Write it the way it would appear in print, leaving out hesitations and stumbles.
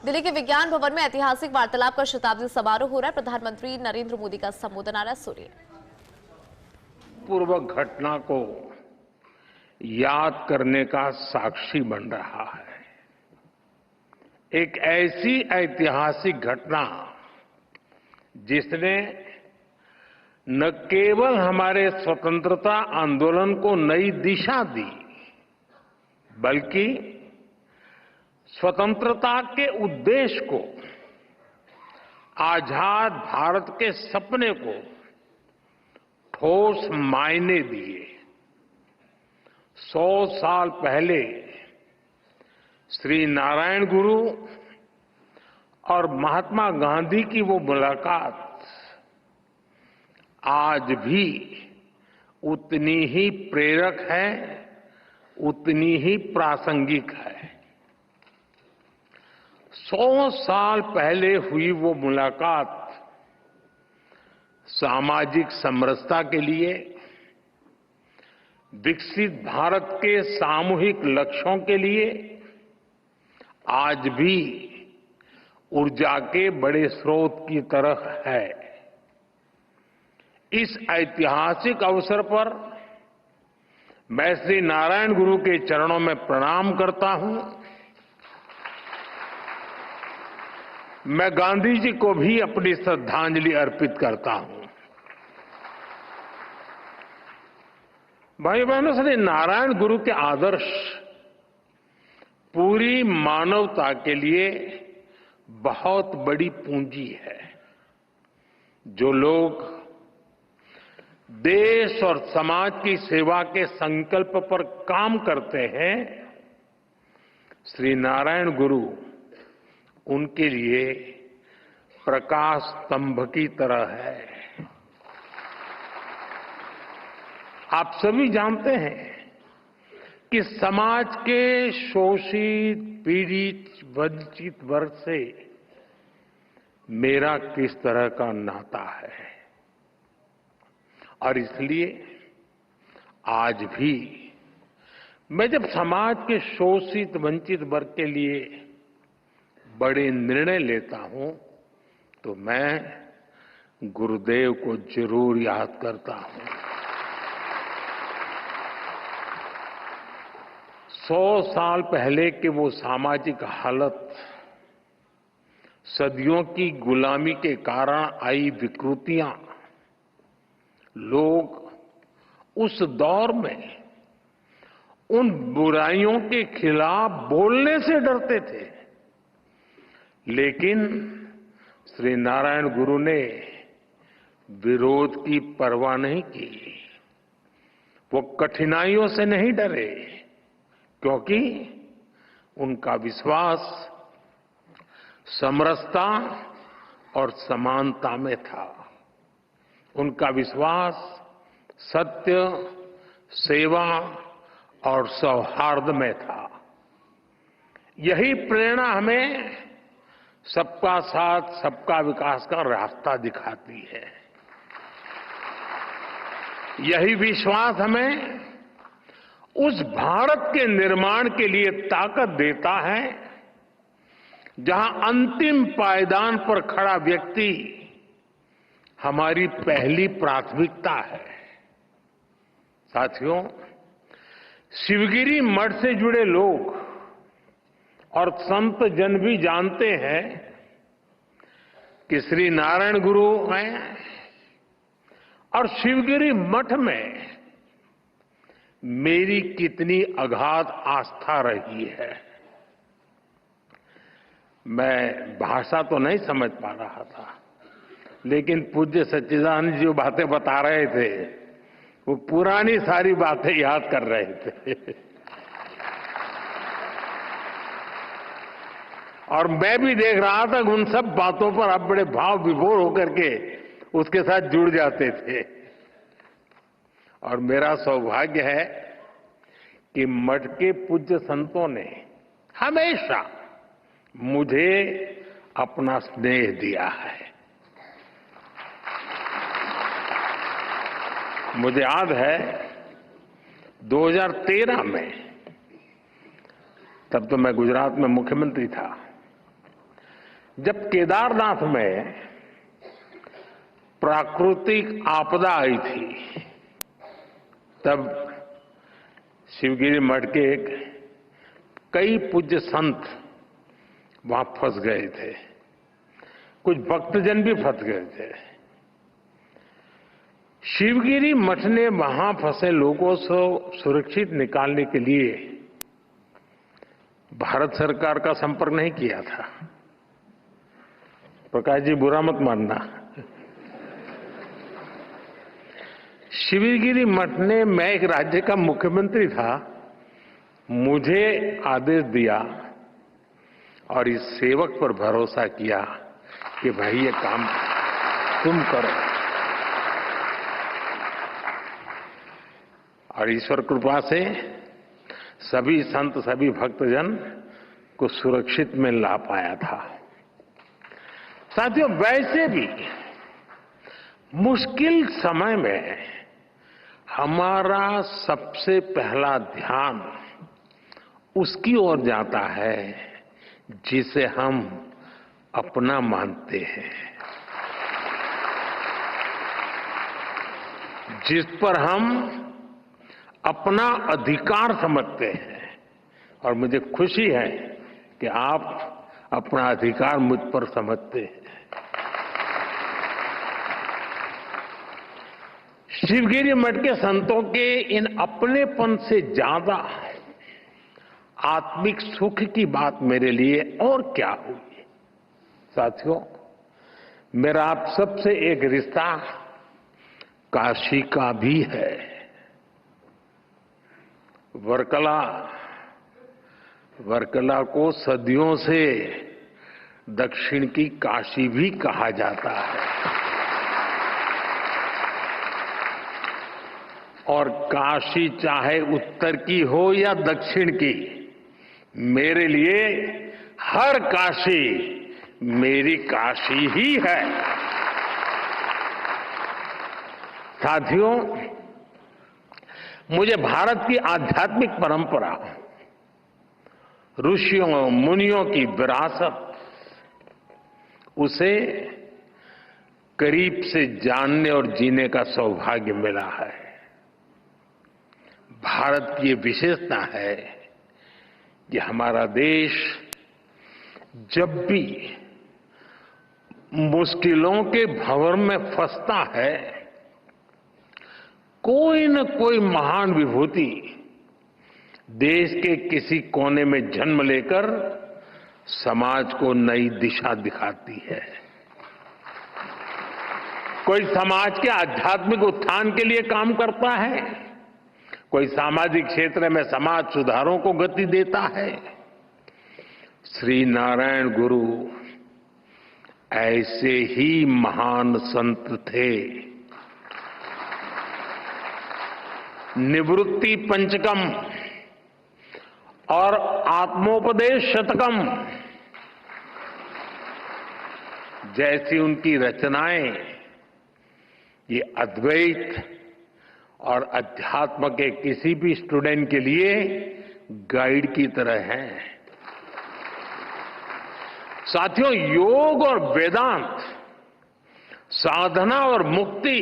दिल्ली के विज्ञान भवन में ऐतिहासिक वार्तालाप का शताब्दी समारोह हो रहा है। प्रधानमंत्री नरेंद्र मोदी का संबोधन आ रहा है। सुनिए। पूर्व घटना को याद करने का साक्षी बन रहा है। एक ऐसी ऐतिहासिक घटना जिसने न केवल हमारे स्वतंत्रता आंदोलन को नई दिशा दी, बल्कि स्वतंत्रता के उद्देश्य को, आजाद भारत के सपने को ठोस मायने दिए। 100 साल पहले श्री नारायण गुरु और महात्मा गांधी की वो मुलाकात आज भी उतनी ही प्रेरक है, उतनी ही प्रासंगिक है। 100 साल पहले हुई वो मुलाकात सामाजिक समरसता के लिए, विकसित भारत के सामूहिक लक्ष्यों के लिए आज भी ऊर्जा के बड़े स्रोत की तरह है। इस ऐतिहासिक अवसर पर मैं श्री नारायण गुरु के चरणों में प्रणाम करता हूं। मैं गांधी जी को भी अपनी श्रद्धांजलि अर्पित करता हूं। भाई बहनों, श्री नारायण गुरु के आदर्श पूरी मानवता के लिए बहुत बड़ी पूंजी है। जो लोग देश और समाज की सेवा के संकल्प पर काम करते हैं, श्री नारायण गुरु उनके लिए प्रकाश स्तंभ की तरह है। आप सभी जानते हैं कि समाज के शोषित, पीड़ित, वंचित वर्ग से मेरा किस तरह का नाता है, और इसलिए आज भी मैं जब समाज के शोषित, वंचित वर्ग के लिए बड़े निर्णय लेता हूं तो मैं गुरुदेव को जरूर याद करता हूं। 100 साल पहले के वो सामाजिक हालत, सदियों की गुलामी के कारण आई विकृतियां, लोग उस दौर में उन बुराइयों के खिलाफ बोलने से डरते थे, लेकिन श्री नारायण गुरु ने विरोध की परवाह नहीं की। वो कठिनाइयों से नहीं डरे, क्योंकि उनका विश्वास समरसता और समानता में था। उनका विश्वास सत्य, सेवा और सौहार्द में था। यही प्रेरणा हमें सबका साथ, सबका विकास का रास्ता दिखाती है। यही विश्वास हमें उस भारत के निर्माण के लिए ताकत देता है जहां अंतिम पायदान पर खड़ा व्यक्ति हमारी पहली प्राथमिकता है। साथियों, शिवगिरी मठ से जुड़े लोग और संत जन भी जानते हैं कि श्री नारायण गुरु हैं, और शिवगिरी मठ में मेरी कितनी अगाध आस्था रही है। मैं भाषा तो नहीं समझ पा रहा था, लेकिन पूज्य सच्चिदानंद जी जो बातें बता रहे थे, वो पुरानी सारी बातें याद कर रहे थे। और मैं भी देख रहा था कि उन सब बातों पर आप बड़े भाव विभोर होकर के उसके साथ जुड़ जाते थे। और मेरा सौभाग्य है कि मठ के पूज्य संतों ने हमेशा मुझे अपना स्नेह दिया है। मुझे याद है 2013 में, तब तो मैं गुजरात में मुख्यमंत्री था, जब केदारनाथ में प्राकृतिक आपदा आई थी, तब शिवगिरी मठ के कई पूज्य संत वहां फंस गए थे, कुछ भक्तजन भी फंस गए थे। शिवगिरी मठ ने वहां फंसे लोगों को सुरक्षित निकालने के लिए भारत सरकार का संपर्क नहीं किया था। प्रकाश जी, बुरा मत मानना। शिवगिरी मठ ने, मैं एक राज्य का मुख्यमंत्री था, मुझे आदेश दिया और इस सेवक पर भरोसा किया कि भाई ये काम तुम करो, और ईश्वर कृपा से सभी संत, सभी भक्तजन को सुरक्षित में ला पाया था। साथियों, वैसे भी मुश्किल समय में हमारा सबसे पहला ध्यान उसकी ओर जाता है जिसे हम अपना मानते हैं, जिस पर हम अपना अधिकार समझते हैं। और मुझे खुशी है कि आप अपना अधिकार मुझ पर समझते हैं। शिवगिरी मठ के संतों के इन अपनेपन से ज्यादा आत्मिक सुख की बात मेरे लिए और क्या हुई। साथियों, मेरा आप सबसे एक रिश्ता काशी का भी है। वर्कला को सदियों से दक्षिण की काशी भी कहा जाता है, और काशी चाहे उत्तर की हो या दक्षिण की, मेरे लिए हर काशी मेरी काशी ही है। साथियों, मुझे भारत की आध्यात्मिक परंपरा, ऋषियों मुनियों की विरासत, उसे करीब से जानने और जीने का सौभाग्य मिला है। भारत की ये विशेषता है कि हमारा देश जब भी मुश्किलों के भंवर में फंसता है, कोई न कोई महान विभूति देश के किसी कोने में जन्म लेकर समाज को नई दिशा दिखाती है। कोई समाज के आध्यात्मिक उत्थान के लिए काम करता है, कोई सामाजिक क्षेत्र में समाज सुधारों को गति देता है। श्री नारायण गुरु ऐसे ही महान संत थे। निवृत्ति पंचकम और आत्मोपदेश शतकम जैसी उनकी रचनाएं ये अद्वैत और अध्यात्म के किसी भी स्टूडेंट के लिए गाइड की तरह हैं। साथियों, योग और वेदांत, साधना और मुक्ति